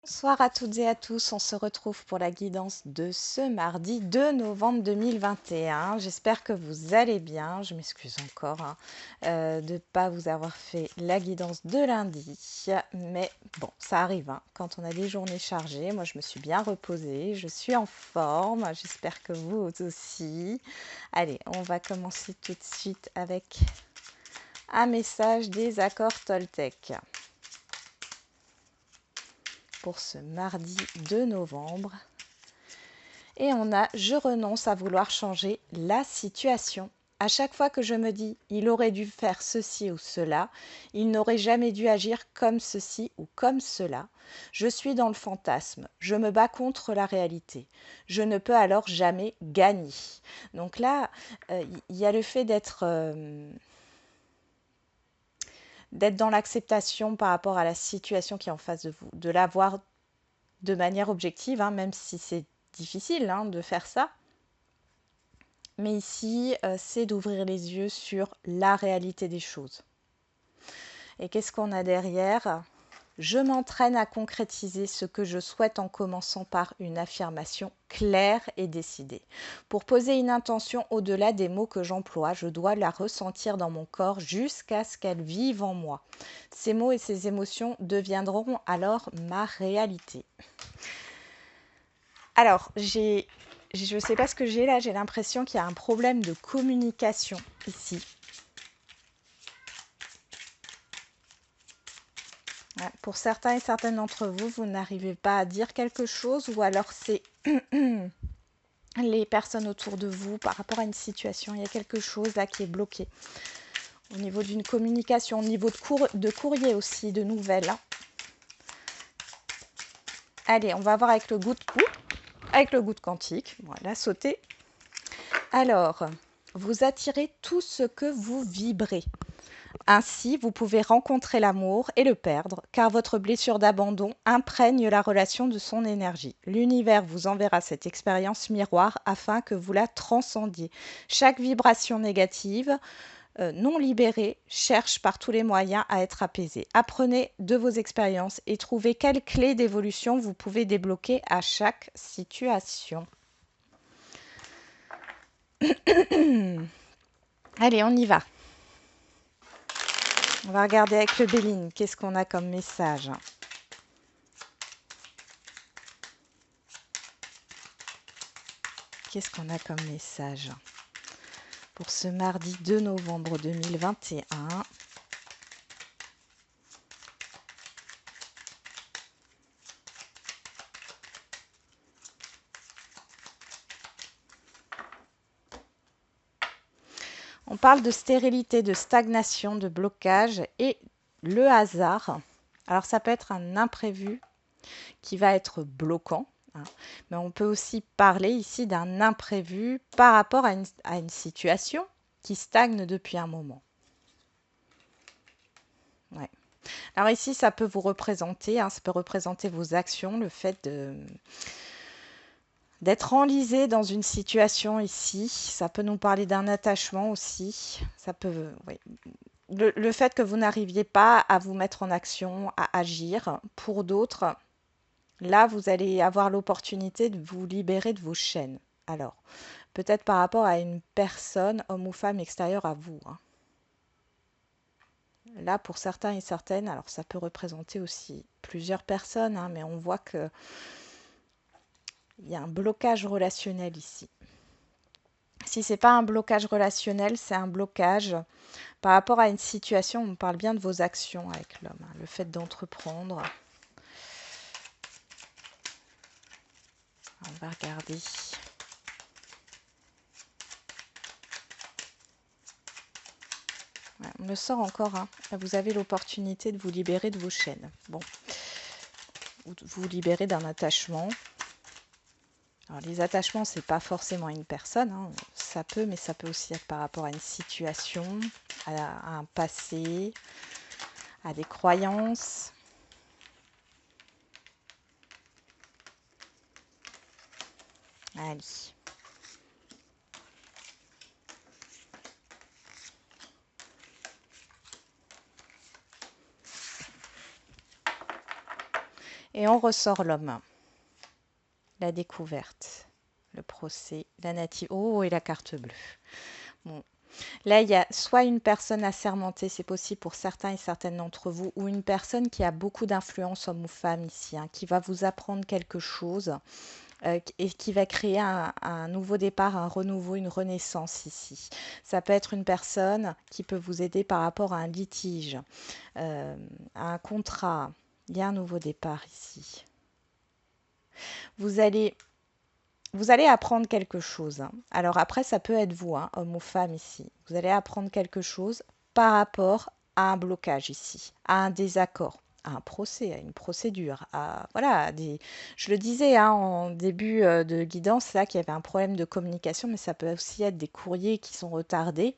Bonsoir à toutes et à tous, on se retrouve pour la guidance de ce mardi 2 novembre 2021. J'espère que vous allez bien. Je m'excuse encore de ne pas vous avoir fait la guidance de lundi. Mais bon, ça arrive quand on a des journées chargées. Moi, je me suis bien reposée, je suis en forme. J'espère que vous aussi. Allez, on va commencer tout de suite avec un message des accords Toltec pour ce mardi 2 novembre. Et on a « Je renonce à vouloir changer la situation ». À chaque fois que je me dis « il aurait dû faire ceci ou cela », il n'aurait jamais dû agir comme ceci ou comme cela. Je suis dans le fantasme, je me bats contre la réalité. Je ne peux alors jamais gagner. Donc là, il y a le fait d'être dans l'acceptation par rapport à la situation qui est en face de vous, de la voir de manière objective, même si c'est difficile de faire ça. Mais ici, c'est d'ouvrir les yeux sur la réalité des choses. Et qu'est-ce qu'on a derrière ? Je m'entraîne à concrétiser ce que je souhaite en commençant par une affirmation claire et décidée. Pour poser une intention au-delà des mots que j'emploie, je dois la ressentir dans mon corps jusqu'à ce qu'elle vive en moi. Ces mots et ces émotions deviendront alors ma réalité. Alors, je ne sais pas ce que j'ai là, j'ai l'impression qu'il y a un problème de communication ici. Pour certains et certaines d'entre vous, vous n'arrivez pas à dire quelque chose ou alors c'est les personnes autour de vous par rapport à une situation. Il y a quelque chose là qui est bloqué au niveau d'une communication, au niveau de courrier aussi, de nouvelles. Allez, on va voir avec le goutte quantique. Voilà, sauter. Alors, vous attirez tout ce que vous vibrez. Ainsi, vous pouvez rencontrer l'amour et le perdre, car votre blessure d'abandon imprègne la relation de son énergie. L'univers vous enverra cette expérience miroir afin que vous la transcendiez. Chaque vibration négative, non libérée, cherche par tous les moyens à être apaisée. Apprenez de vos expériences et trouvez quelle clé d'évolution vous pouvez débloquer à chaque situation. Allez, on y va. On va regarder avec le Béline, qu'est-ce qu'on a comme message. Qu'est-ce qu'on a comme message pour ce mardi 2 novembre 2021 ? On parle de stérilité, de stagnation, de blocage et le hasard. Alors ça peut être un imprévu qui va être bloquant, mais on peut aussi parler ici d'un imprévu par rapport à une situation qui stagne depuis un moment. Ouais. Alors ici, ça peut vous représenter, ça peut représenter vos actions, le fait d'être enlisé dans une situation ici. Ça peut nous parler d'un attachement aussi. Ça peut, oui. Le fait que vous n'arriviez pas à vous mettre en action, à agir pour d'autres, là, vous allez avoir l'opportunité de vous libérer de vos chaînes. Alors, peut-être par rapport à une personne, homme ou femme, extérieure à vous. Là, pour certains et certaines, alors ça peut représenter aussi plusieurs personnes, mais on voit qu'il y a un blocage relationnel ici. Si ce n'est pas un blocage relationnel, c'est un blocage par rapport à une situation. On parle bien de vos actions avec l'homme, le fait d'entreprendre. On va regarder. Ouais, on me sort encore. Vous avez l'opportunité de vous libérer de vos chaînes. Bon, ou de vous libérer d'un attachement. Alors, les attachements, c'est pas forcément une personne. Ça peut, mais ça peut aussi être par rapport à une situation, à un passé, à des croyances. Allez. Et on ressort l'homme, la découverte, le procès, la native. Oh, et la carte bleue. Bon. Là, il y a soit une personne assermentée, c'est possible pour certains et certaines d'entre vous, ou une personne qui a beaucoup d'influence, homme ou femme ici, hein, qui va vous apprendre quelque chose et qui va créer un nouveau départ, un renouveau, une renaissance ici. Ça peut être une personne qui peut vous aider par rapport à un litige, à un contrat. Il y a un nouveau départ ici. Vous allez apprendre quelque chose, hein. Alors après, ça peut être vous, hein, homme ou femme ici. Vous allez apprendre quelque chose par rapport à un blocage ici, à un désaccord, à un procès, à une procédure, à voilà, je le disais hein, en début de guidance là qu'il y avait un problème de communication, mais ça peut aussi être des courriers qui sont retardés,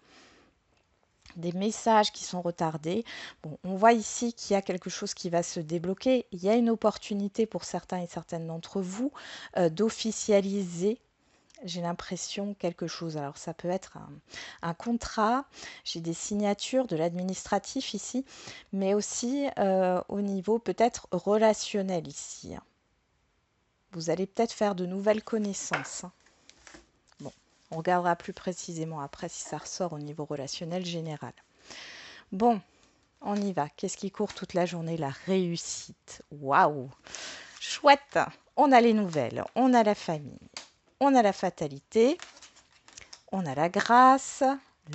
des messages qui sont retardés. Bon, on voit ici qu'il y a quelque chose qui va se débloquer. Il y a une opportunité pour certains et certaines d'entre vous d'officialiser, j'ai l'impression, quelque chose. Alors ça peut être un contrat, j'ai des signatures, de l'administratif ici, mais aussi au niveau peut-être relationnel ici. Vous allez peut-être faire de nouvelles connaissances. Bon, on regardera plus précisément après si ça ressort au niveau relationnel général. Bon, on y va. Qu'est-ce qui court toute la journée? La réussite. Waouh! Chouette! On a les nouvelles, on a la famille, on a la fatalité, on a la grâce,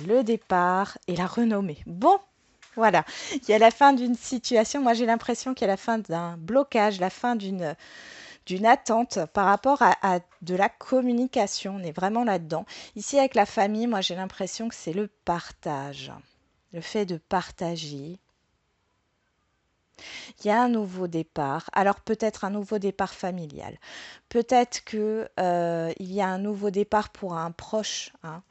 le départ et la renommée. Bon, voilà. Il y a la fin d'une situation. Moi, j'ai l'impression qu'il y a la fin d'un blocage, la fin d'une attente par rapport à de la communication. On est vraiment là-dedans. Ici, avec la famille, moi, j'ai l'impression que c'est le partage. Le fait de partager. Il y a un nouveau départ. Alors peut-être un nouveau départ familial. Peut-être que il y a un nouveau départ pour un proche hein,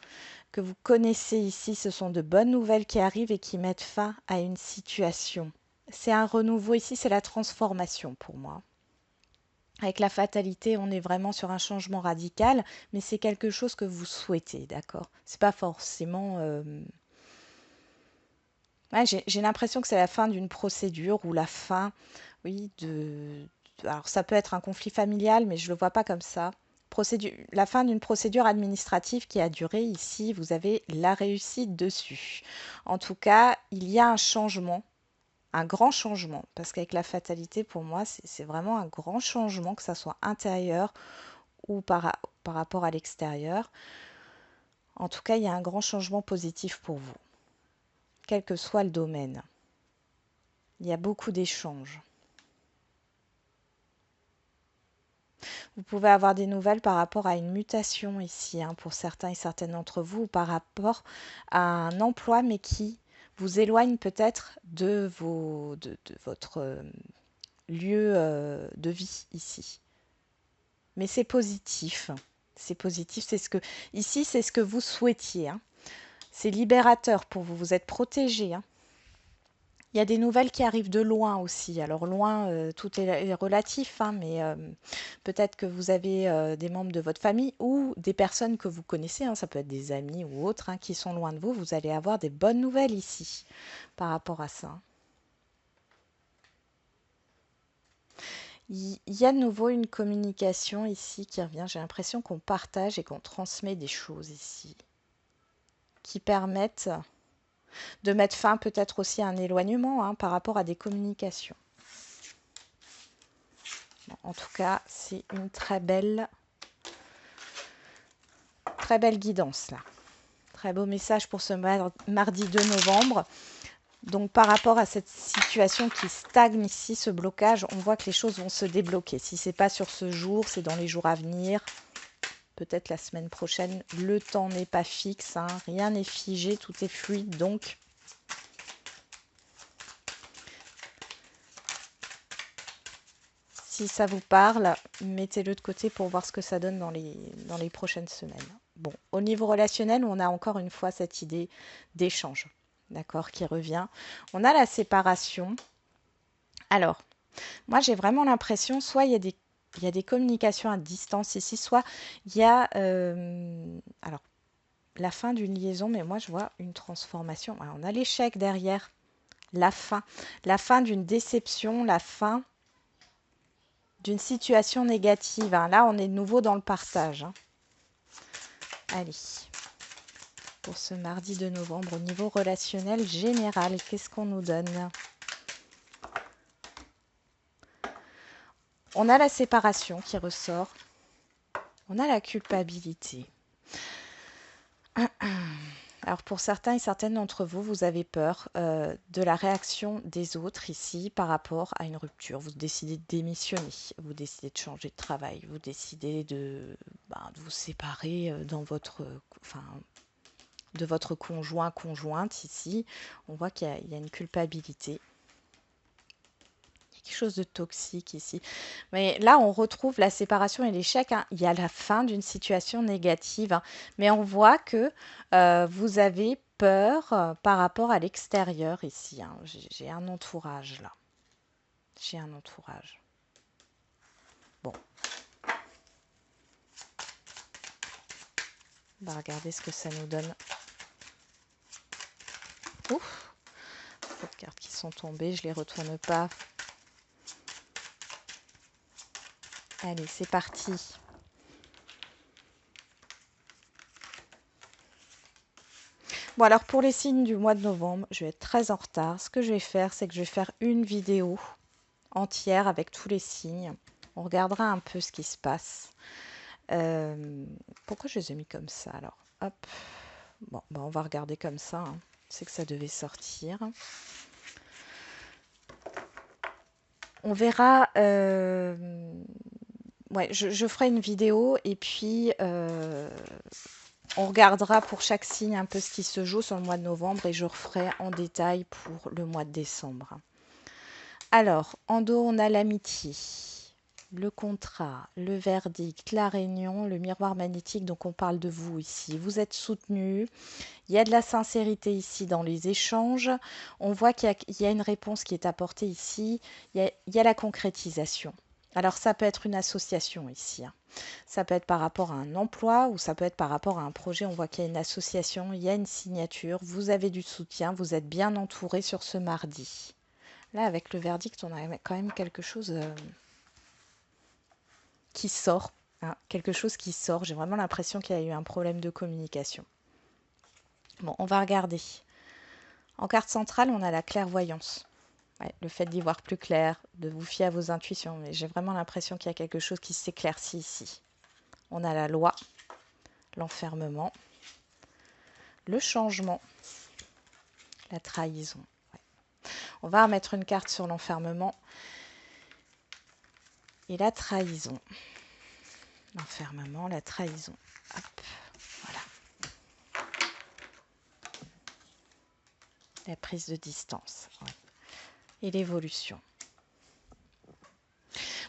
que vous connaissez ici. Ce sont de bonnes nouvelles qui arrivent et qui mettent fin à une situation. C'est un renouveau ici, c'est la transformation pour moi. Avec la fatalité, on est vraiment sur un changement radical, mais c'est quelque chose que vous souhaitez, d'accord? C'est pas forcément. Ouais, j'ai l'impression que c'est la fin d'une procédure ou la fin, oui, alors ça peut être un conflit familial, mais je le vois pas comme ça. La fin d'une procédure administrative qui a duré ici, vous avez la réussite dessus. En tout cas, il y a un changement, un grand changement, parce qu'avec la fatalité, pour moi, c'est vraiment un grand changement, que ça soit intérieur ou par rapport à l'extérieur. En tout cas, il y a un grand changement positif pour vous, quel que soit le domaine. Il y a beaucoup d'échanges. Vous pouvez avoir des nouvelles par rapport à une mutation ici, hein, pour certains et certaines d'entre vous, ou par rapport à un emploi, mais qui vous éloigne peut-être de votre lieu de vie ici. Mais c'est positif. C'est positif, ici, c'est ce que vous souhaitiez, hein. C'est libérateur pour vous. Vous êtes protégé, hein. Il y a des nouvelles qui arrivent de loin aussi. Alors loin, tout est relatif, hein, mais peut-être que vous avez des membres de votre famille ou des personnes que vous connaissez, hein, ça peut être des amis ou autres, hein, qui sont loin de vous. Vous allez avoir des bonnes nouvelles ici par rapport à ça. Il y a de nouveau une communication ici qui revient. J'ai l'impression qu'on partage et qu'on transmet des choses ici qui permettent de mettre fin peut-être aussi à un éloignement hein, par rapport à des communications. Bon, en tout cas, c'est une très belle guidance là. Très beau message pour ce mardi 2 novembre. Donc par rapport à cette situation qui stagne ici, ce blocage, on voit que les choses vont se débloquer. Si ce n'est pas sur ce jour, c'est dans les jours à venir. Peut-être la semaine prochaine. Le temps n'est pas fixe, hein. Rien n'est figé, tout est fluide. Donc si ça vous parle, mettez-le de côté pour voir ce que ça donne dans les prochaines semaines. Bon, au niveau relationnel, on a encore une fois cette idée d'échange, d'accord, qui revient. On a la séparation. Alors, moi j'ai vraiment l'impression, soit il y a des communications à distance ici, soit il y a alors, la fin d'une liaison, mais moi je vois une transformation. Alors, on a l'échec derrière, la fin d'une déception, la fin d'une situation négative. Hein. Là, on est de nouveau dans le partage. Hein. Allez, pour ce mardi de novembre, au niveau relationnel général, qu'est-ce qu'on nous donne? On a la séparation qui ressort. On a la culpabilité. Alors pour certains et certaines d'entre vous, vous avez peur de la réaction des autres ici par rapport à une rupture. Vous décidez de démissionner, vous décidez de changer de travail, vous décidez de vous séparer de votre conjoint, conjointe ici. On voit qu'il y a une culpabilité. Quelque chose de toxique ici. Mais là, on retrouve la séparation et l'échec. Hein. Il y a la fin d'une situation négative. Hein. Mais on voit que vous avez peur par rapport à l'extérieur ici. Hein. J'ai un entourage là. J'ai un entourage. Bon. On va regarder ce que ça nous donne. Ouf. Trop de cartes qui sont tombées. Je ne les retourne pas. Allez, c'est parti. Bon, alors pour les signes du mois de novembre, je vais être très en retard. Ce que je vais faire, c'est que je vais faire une vidéo entière avec tous les signes. On regardera un peu ce qui se passe. Pourquoi je les ai mis comme ça alors? Hop. Bon, on va regarder comme ça. Hein. C'est que ça devait sortir. On verra. Ouais, je ferai une vidéo et puis on regardera pour chaque signe un peu ce qui se joue sur le mois de novembre et je referai en détail pour le mois de décembre. Alors, en dos, on a l'amitié, le contrat, le verdict, la réunion, le miroir magnétique. Donc, on parle de vous ici. Vous êtes soutenu. Il y a de la sincérité ici dans les échanges. On voit qu'il y a une réponse qui est apportée ici. Il y a la concrétisation. Alors, ça peut être une association ici. Hein. Ça peut être par rapport à un emploi ou ça peut être par rapport à un projet. On voit qu'il y a une association, il y a une signature. Vous avez du soutien. Vous êtes bien entouré sur ce mardi. Là, avec le verdict, on a quand même quelque chose qui sort. Hein, quelque chose qui sort. J'ai vraiment l'impression qu'il y a eu un problème de communication. Bon, on va regarder. En carte centrale, on a la clairvoyance. Ouais, le fait d'y voir plus clair, de vous fier à vos intuitions. Mais j'ai vraiment l'impression qu'il y a quelque chose qui s'éclaircit ici. On a la loi, l'enfermement, le changement, la trahison. Ouais. On va remettre une carte sur l'enfermement et la trahison. L'enfermement, la trahison. Hop, voilà. La prise de distance. Ouais. Et l'évolution.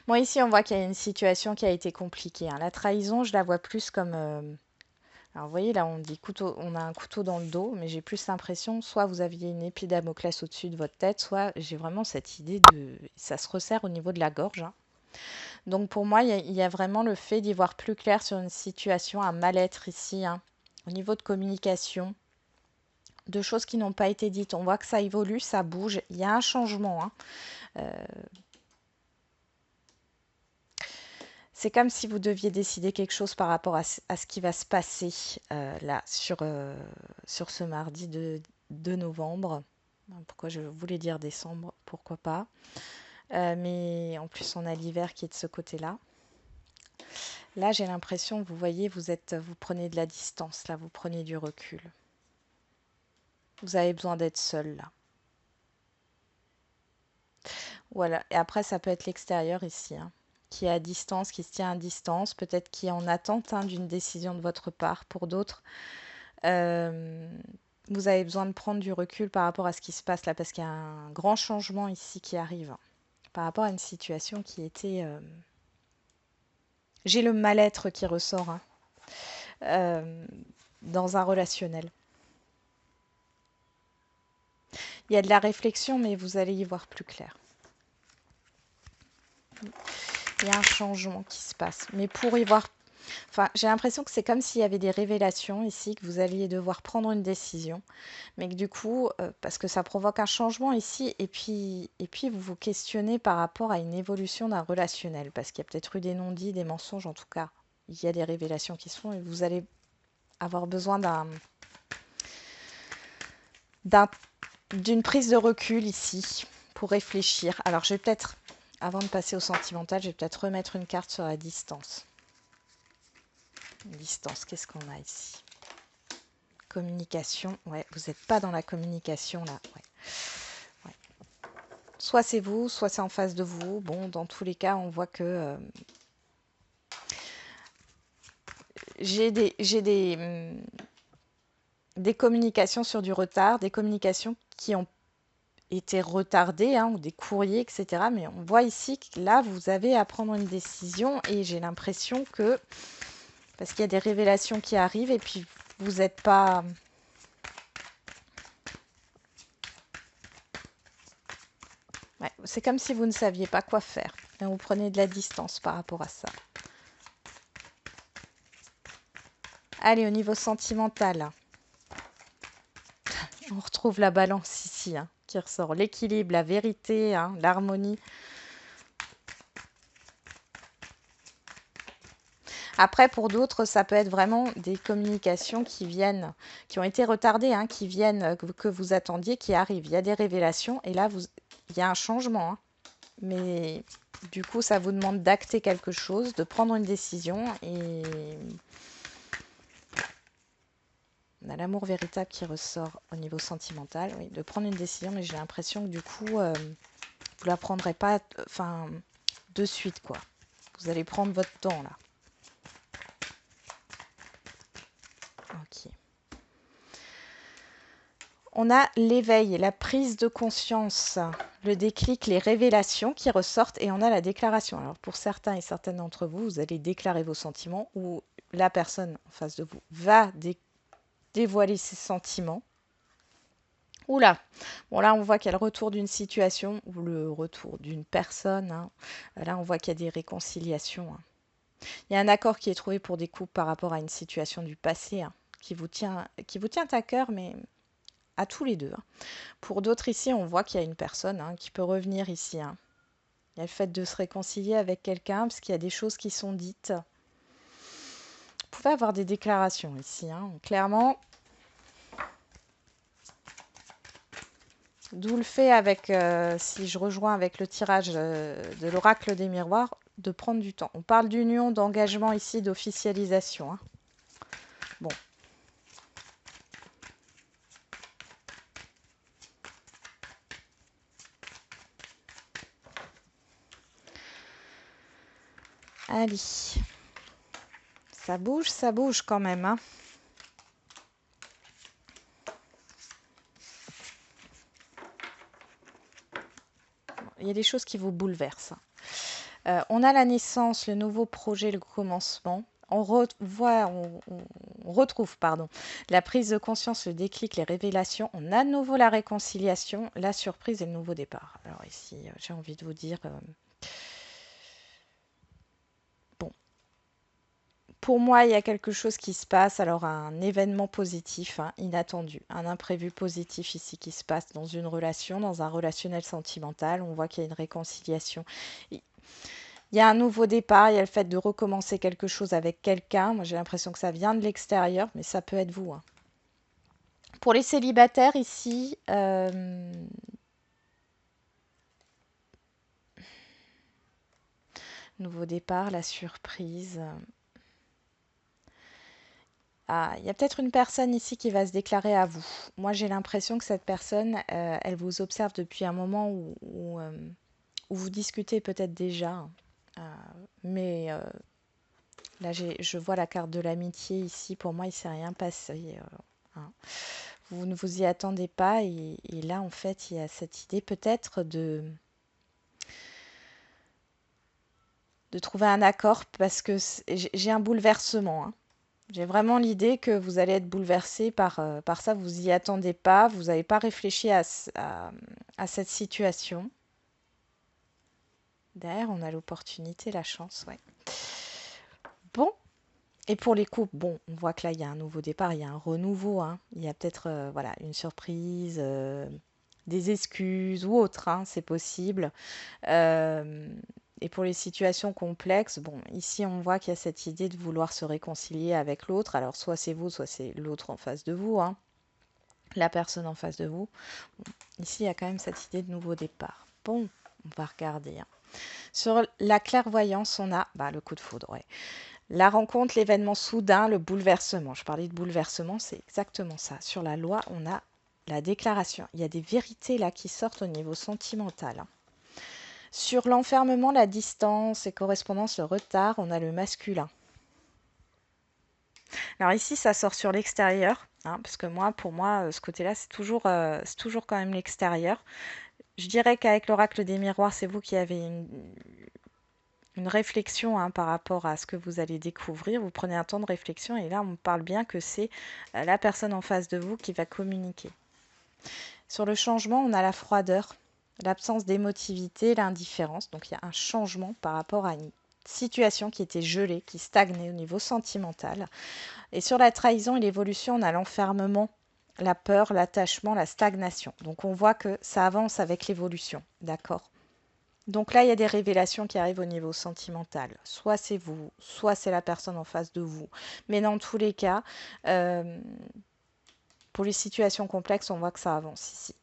Bon, ici, on voit qu'il y a une situation qui a été compliquée. Hein. La trahison, je la vois plus comme... alors, vous voyez, là, on dit couteau, on a un couteau dans le dos, mais j'ai plus l'impression, soit vous aviez une épée de Damoclès au-dessus de votre tête, soit j'ai vraiment cette idée de... Ça se resserre au niveau de la gorge. Hein. Donc, pour moi, il y a vraiment le fait d'y voir plus clair sur une situation, un mal-être ici, hein, au niveau de communication, de choses qui n'ont pas été dites. On voit que ça évolue, ça bouge, il y a un changement. Hein. C'est comme si vous deviez décider quelque chose par rapport à ce qui va se passer là sur ce mardi de novembre. Pourquoi je voulais dire décembre, pourquoi pas. Mais en plus, on a l'hiver qui est de ce côté-là. Là, j'ai l'impression, vous voyez, vous prenez de la distance, là, vous prenez du recul. Vous avez besoin d'être seul, là. Voilà. Et après, ça peut être l'extérieur ici, hein, qui est à distance, qui se tient à distance, peut-être qui est en attente hein, d'une décision de votre part. Pour d'autres, vous avez besoin de prendre du recul par rapport à ce qui se passe là, parce qu'il y a un grand changement ici qui arrive, hein, par rapport à une situation qui était... J'ai le mal-être qui ressort hein, dans un relationnel. Il y a de la réflexion, mais vous allez y voir plus clair. Il y a un changement qui se passe. Mais pour y voir Enfin, j'ai l'impression que c'est comme s'il y avait des révélations ici, que vous alliez devoir prendre une décision, mais que du coup, parce que ça provoque un changement ici, et puis vous vous questionnez par rapport à une évolution d'un relationnel, parce qu'il y a peut-être eu des non-dits, des mensonges, en tout cas, il y a des révélations qui se font, et vous allez avoir besoin d'un- d'une prise de recul ici, pour réfléchir. Alors, je vais peut-être, avant de passer au sentimental, je vais peut-être remettre une carte sur la distance. Distance, qu'est-ce qu'on a ici? Communication, ouais, vous n'êtes pas dans la communication là. Ouais. Ouais. Soit c'est vous, soit c'est en face de vous. Bon, dans tous les cas, on voit que j'ai des communications sur du retard, des communications qui ont été retardées, hein, ou des courriers, etc. Mais on voit ici que là, vous avez à prendre une décision et j'ai l'impression que, parce qu'il y a des révélations qui arrivent et puis vous n'êtes pas... Ouais, c'est comme si vous ne saviez pas quoi faire. Et vous prenez de la distance par rapport à ça. Allez, au niveau sentimental, on retrouve la balance ici, hein, qui ressort. L'équilibre, la vérité, hein, l'harmonie. Après, pour d'autres, ça peut être vraiment des communications qui ont été retardées, hein, qui viennent, que vous attendiez, qui arrivent. Il y a des révélations et là, il y a un changement, hein. Mais du coup, ça vous demande d'acter quelque chose, de prendre une décision et on a l'amour véritable qui ressort au niveau sentimental, oui, de prendre une décision, mais j'ai l'impression que du coup, vous ne la prendrez pas enfin, de suite, quoi. Vous allez prendre votre temps, là. Ok. On a l'éveil, la prise de conscience, le déclic, les révélations qui ressortent et on a la déclaration. Alors pour certains et certaines d'entre vous, vous allez déclarer vos sentiments ou la personne en face de vous va dévoiler ses sentiments. Oula, bon là on voit qu'il y a le retour d'une situation ou le retour d'une personne, hein. Là on voit qu'il y a des réconciliations, hein. Il y a un accord qui est trouvé pour des couples par rapport à une situation du passé, hein, qui vous tient à cœur, mais à tous les deux, hein. Pour d'autres ici, on voit qu'il y a une personne, hein, qui peut revenir ici, hein. Il y a le fait de se réconcilier avec quelqu'un parce qu'il y a des choses qui sont dites. Vous pouvez avoir des déclarations ici, hein, clairement. D'où le fait avec, si je rejoins avec le tirage de l'oracle des miroirs, de prendre du temps. On parle d'union, d'engagement ici, d'officialisation, hein. Bon. Allez. Ça bouge quand même, hein. Il y a des choses qui vous bouleversent, hein. On a la naissance, le nouveau projet, le commencement. On retrouve la prise de conscience, le déclic, les révélations. On a de nouveau la réconciliation, la surprise et le nouveau départ. Alors ici, j'ai envie de vous dire, bon, pour moi, il y a quelque chose qui se passe. Alors un événement positif, hein, inattendu, un imprévu positif ici qui se passe dans une relation, dans un relationnel sentimental. On voit qu'il y a une réconciliation. Il y a un nouveau départ, il y a le fait de recommencer quelque chose avec quelqu'un. Moi, j'ai l'impression que ça vient de l'extérieur, mais ça peut être vous, hein. Pour les célibataires ici, nouveau départ, la surprise. Ah, il y a peut-être une personne ici qui va se déclarer à vous. Moi, j'ai l'impression que cette personne, elle vous observe depuis un moment où vous discutez peut-être déjà, hein. Mais là, je vois la carte de l'amitié ici. Pour moi, il ne s'est rien passé, hein. Vous ne vous y attendez pas et là, en fait, il y a cette idée peut-être de trouver un accord parce que j'ai un bouleversement, hein. J'ai vraiment l'idée que vous allez être bouleversé par ça. Vous y attendez pas, vous n'avez pas réfléchi à cette situation. Derrière, on a l'opportunité, la chance, ouais. Bon, Et pour les couples, bon, on voit que là, il y a un nouveau départ, il y a un renouveau, hein. Il y a peut-être voilà, une surprise, des excuses ou autre, hein, c'est possible. Euh, et pour les situations complexes, bon, ici, on voit qu'il y a cette idée de vouloir se réconcilier avec l'autre. Alors, soit c'est vous, soit c'est l'autre en face de vous, hein, la personne en face de vous. Bon, ici, il y a quand même cette idée de nouveau départ. Bon, on va regarder, hein. Sur la clairvoyance, on a bah, le coup de foudre, ouais. La rencontre, l'événement soudain, le bouleversement. Je parlais de bouleversement, c'est exactement ça. Sur la loi, on a la déclaration. Il y a des vérités là qui sortent au niveau sentimental, hein. Sur l'enfermement, la distance et correspondance, le retard, on a le masculin. Alors ici, ça sort sur l'extérieur, hein, parce que moi, pour moi, ce côté-là, c'est toujours quand même l'extérieur. Je dirais qu'avec l'oracle des miroirs, c'est vous qui avez une réflexion, hein, par rapport à ce que vous allez découvrir. Vous prenez un temps de réflexion et là, on parle bien que c'est la personne en face de vous qui va communiquer. Sur le changement, on a la froideur, l'absence d'émotivité, l'indifférence. Donc il y a un changement par rapport à une situation qui était gelée, qui stagnait au niveau sentimental. Et sur la trahison et l'évolution, on a l'enfermement, la peur, l'attachement, la stagnation. Donc on voit que ça avance avec l'évolution, d'accord? Donc là, il y a des révélations qui arrivent au niveau sentimental. Soit c'est vous, soit c'est la personne en face de vous. Mais dans tous les cas, euh, pour les situations complexes, on voit que ça avance ici.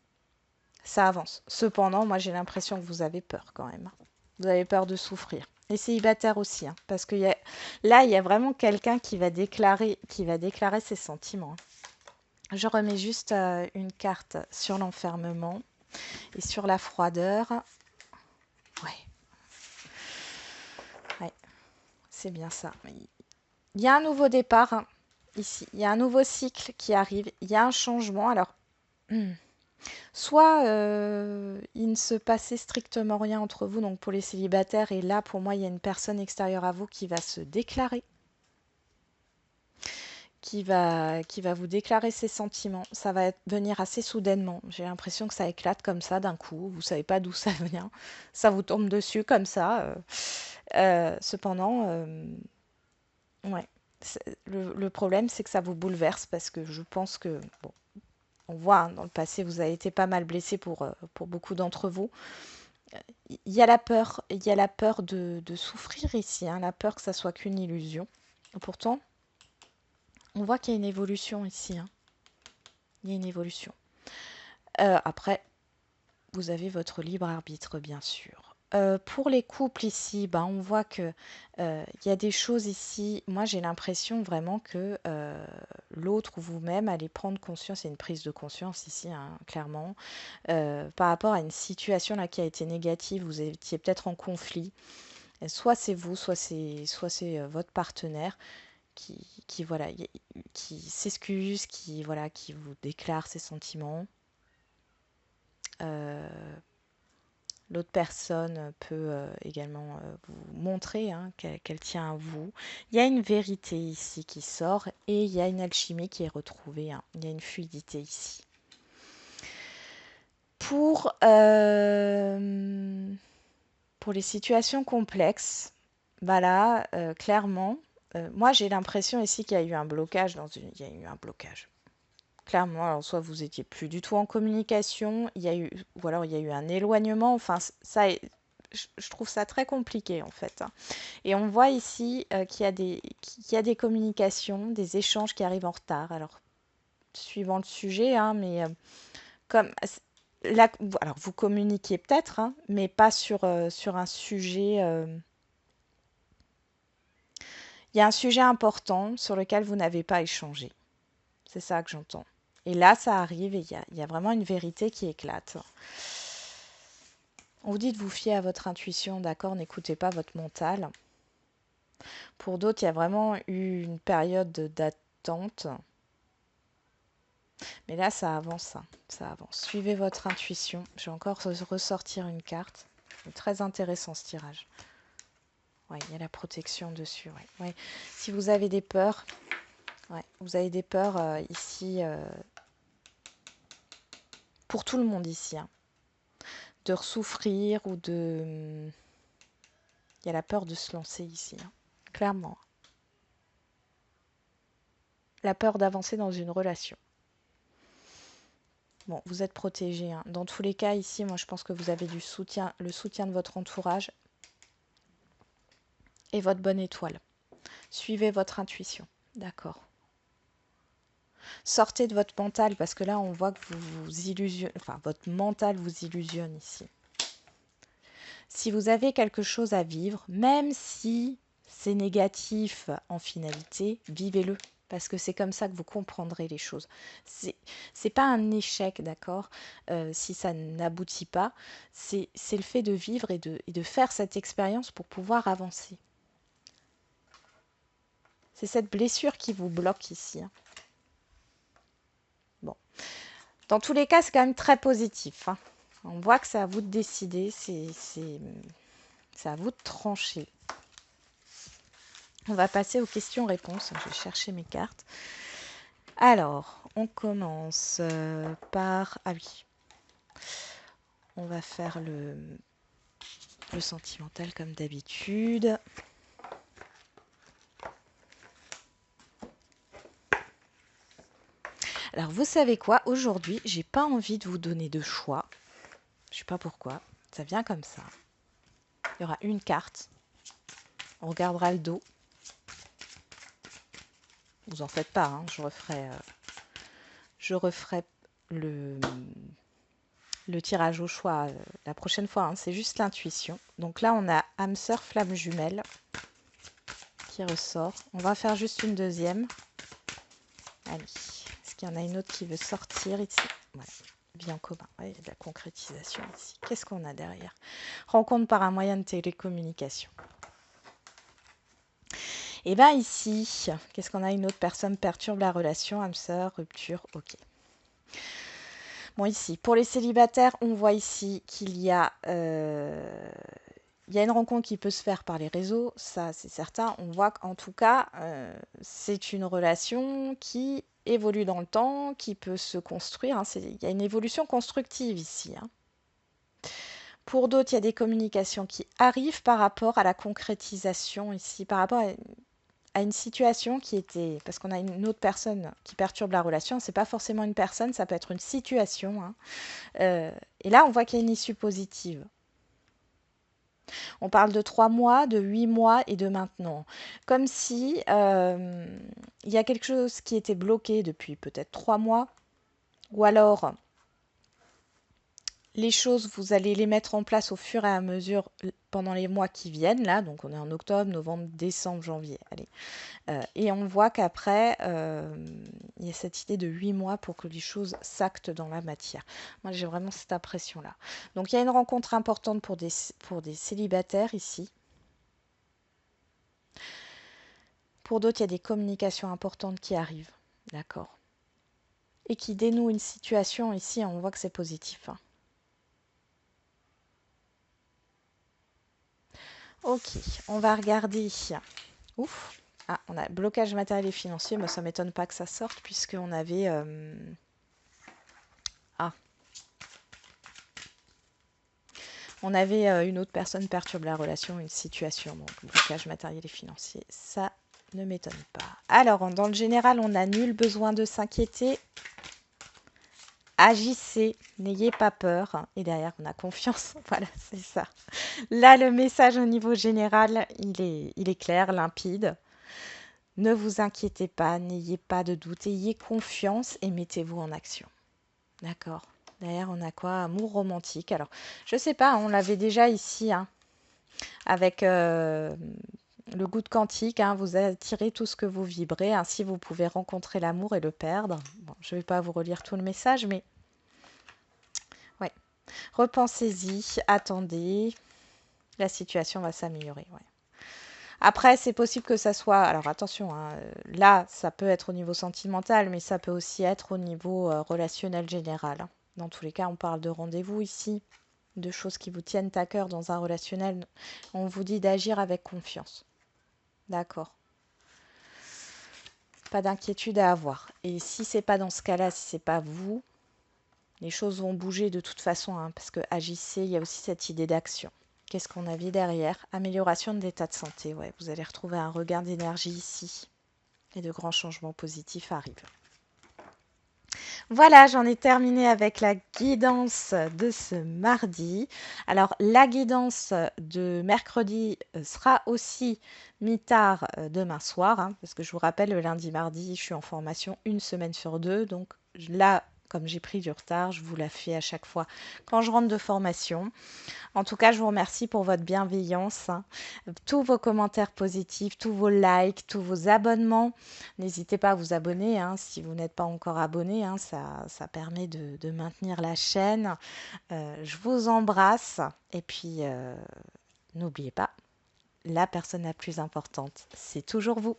Ça avance. Cependant, moi j'ai l'impression que vous avez peur quand même. Vous avez peur de souffrir. Les célibataires aussi, hein, parce que là, il y a vraiment quelqu'un qui va déclarer ses sentiments, hein. Je remets juste une carte sur l'enfermement et sur la froideur. Ouais, ouais, c'est bien ça. Il y a un nouveau départ, hein, ici. Il y a un nouveau cycle qui arrive. Il y a un changement. Alors, soit il ne se passait strictement rien entre vous, donc pour les célibataires, et là, pour moi, il y a une personne extérieure à vous qui va se déclarer, qui va vous déclarer ses sentiments. Ça va venir assez soudainement. J'ai l'impression que ça éclate comme ça d'un coup. Vous savez pas d'où ça vient. Ça vous tombe dessus comme ça. Cependant, ouais. Le problème, c'est que ça vous bouleverse parce que je pense que, bon, on voit, hein, dans le passé, vous avez été pas mal blessé pour beaucoup d'entre vous. Il y a la peur, il y a la peur de souffrir ici, hein, la peur que ça soit qu'une illusion. Pourtant, on voit qu'il y a une évolution ici, hein. Il y a une évolution. Après, vous avez votre libre arbitre, bien sûr. Pour les couples ici, bah, on voit que il y a des choses ici. Moi, j'ai l'impression vraiment que l'autre ou vous-même allez prendre conscience. Il y a une prise de conscience ici, hein, clairement, par rapport à une situation là qui a été négative. Vous étiez peut-être en conflit. Et soit c'est vous, soit c'est votre partenaire qui voilà, qui s'excuse, qui voilà, qui vous déclare ses sentiments. Euh, L'autre personne peut également vous montrer, hein, qu'elle tient à vous. Il y a une vérité ici qui sort et il y a une alchimie qui est retrouvée, hein. Il y a une fluidité ici. Pour, euh, pour les situations complexes, bah là, clairement, moi j'ai l'impression ici qu'il y a eu un blocage il y a eu un blocage. Clairement, alors soit vous étiez plus du tout en communication, il y a eu, ou alors il y a eu un éloignement. Enfin, ça, je trouve ça très compliqué en fait, hein. Et on voit ici qu'il y a des communications, des échanges qui arrivent en retard. Alors, suivant le sujet, hein, mais comme là, alors vous communiquez peut-être, hein, mais pas sur un sujet. Il y a un sujet important sur lequel vous n'avez pas échangé. C'est ça que j'entends. Et là, ça arrive et il y a vraiment une vérité qui éclate. On vous dit de vous fier à votre intuition, d'accord? N'écoutez pas votre mental. Pour d'autres, il y a vraiment eu une période d'attente. Mais là, ça avance, hein, ça avance. Suivez votre intuition. Je vais encore ressortir une carte. C'est très intéressant ce tirage. Ouais, il y a la protection dessus. Ouais. Ouais. Si vous avez des peurs, ouais, vous avez des peurs ici, pour tout le monde ici, hein, de ressouffrir ou de... Il y a la peur de se lancer ici, hein, clairement. la peur d'avancer dans une relation. Bon, vous êtes protégé, hein. Dans tous les cas, ici, moi, je pense que vous avez du soutien, le soutien de votre entourage et votre bonne étoile. Suivez votre intuition, d'accord. Sortez de votre mental, parce que là, on voit que vous vous illusionnez, enfin, votre mental vous illusionne ici. Si vous avez quelque chose à vivre, même si c'est négatif en finalité, vivez-le. Parce que c'est comme ça que vous comprendrez les choses. C'est pas un échec, d'accord, si ça n'aboutit pas. C'est le fait de vivre et de faire cette expérience pour pouvoir avancer. C'est cette blessure qui vous bloque ici, hein. Bon. Dans tous les cas, c'est quand même très positif, hein. On voit que c'est à vous de décider, c'est à vous de trancher. On va passer aux questions-réponses. Je vais chercher mes cartes. Alors, on commence par... Ah oui. On va faire le sentimental comme d'habitude. Alors, vous savez quoi? Aujourd'hui, j'ai pas envie de vous donner de choix. Je sais pas pourquoi. Ça vient comme ça. Il y aura une carte. On regardera le dos. Vous en faites pas, hein. Je referai le tirage au choix la prochaine fois, hein. C'est juste l'intuition. Donc là, on a âme sœur, flamme jumelle qui ressort. On va faire juste une deuxième. Allez. Est-ce qu'il y en a une autre qui veut sortir ici? Voilà. Bien commun. Ouais, il y a de la concrétisation ici. Qu'est-ce qu'on a derrière? Rencontre par un moyen de télécommunication. Et bien ici, qu'est-ce qu'on a? Une autre personne perturbe la relation, âme sœur, rupture, ok. Bon, ici, pour les célibataires, on voit ici qu'il y a une rencontre qui peut se faire par les réseaux, ça c'est certain. On voit qu'en tout cas, c'est une relation qui évolue dans le temps, qui peut se construire, hein. Il y a une évolution constructive ici, hein. Pour d'autres, il y a des communications qui arrivent par rapport à la concrétisation ici, par rapport à une situation qui était... Parce qu'on a une autre personne qui perturbe la relation, c'est pas forcément une personne, ça peut être une situation, hein. Et là, on voit qu'il y a une issue positive. On parle de 3 mois, de 8 mois et de maintenant. Comme si il y a quelque chose qui était bloqué depuis peut-être 3 mois, ou alors les choses, vous allez les mettre en place au fur et à mesure pendant les mois qui viennent. Là, donc on est en octobre, novembre, décembre, janvier. Allez. Et on voit qu'après, il y a cette idée de 8 mois pour que les choses s'actent dans la matière. Moi, j'ai vraiment cette impression-là. Donc, il y a une rencontre importante pour des célibataires ici. Pour d'autres, il y a des communications importantes qui arrivent. D'accord. Et qui dénouent une situation ici, on voit que c'est positif, hein. Ok, on va regarder. Ouf. Ah, on a blocage matériel et financier. Moi, ça ne m'étonne pas que ça sorte, puisqu'on avait... Ah. On avait une autre personne perturbe la relation, une situation. Donc, blocage matériel et financier. Ça ne m'étonne pas. Alors, dans le général, on n'a nul besoin de s'inquiéter. Agissez, n'ayez pas peur. Et derrière, on a confiance. Voilà, c'est ça. Là, le message au niveau général, il est clair, limpide. Ne vous inquiétez pas, n'ayez pas de doute, ayez confiance et mettez-vous en action. D'accord. Derrière, on a quoi? Amour romantique. Alors, je sais pas, on l'avait déjà ici, hein, avec le goût de quantique, hein, vous attirez tout ce que vous vibrez, ainsi vous pouvez rencontrer l'amour et le perdre. Bon, je ne vais pas vous relire tout le message, mais ouais. Repensez-y, attendez, la situation va s'améliorer. Ouais. Après, c'est possible que ça soit... Alors attention, hein, là, ça peut être au niveau sentimental, mais ça peut aussi être au niveau relationnel général, hein. Dans tous les cas, on parle de rendez-vous ici, de choses qui vous tiennent à cœur dans un relationnel. On vous dit d'agir avec confiance. D'accord. Pas d'inquiétude à avoir. Et si c'est pas dans ce cas-là, si c'est pas vous, les choses vont bouger de toute façon, hein, parce que agissez, il y a aussi cette idée d'action. Qu'est-ce qu'on avait derrière? Amélioration de l'état de santé. Ouais, vous allez retrouver un regain d'énergie ici. et de grands changements positifs arrivent. Voilà, j'en ai terminé avec la guidance de ce mardi. Alors, la guidance de mercredi sera aussi mi-tard demain soir, hein, parce que je vous rappelle, le lundi, mardi, je suis en formation une semaine sur deux. Donc là, comme j'ai pris du retard, je vous la fais à chaque fois quand je rentre de formation. En tout cas, je vous remercie pour votre bienveillance, hein, tous vos commentaires positifs, tous vos likes, tous vos abonnements. N'hésitez pas à vous abonner hein, si vous n'êtes pas encore abonné. Hein, ça permet de maintenir la chaîne. Je vous embrasse et puis n'oubliez pas, la personne la plus importante, c'est toujours vous.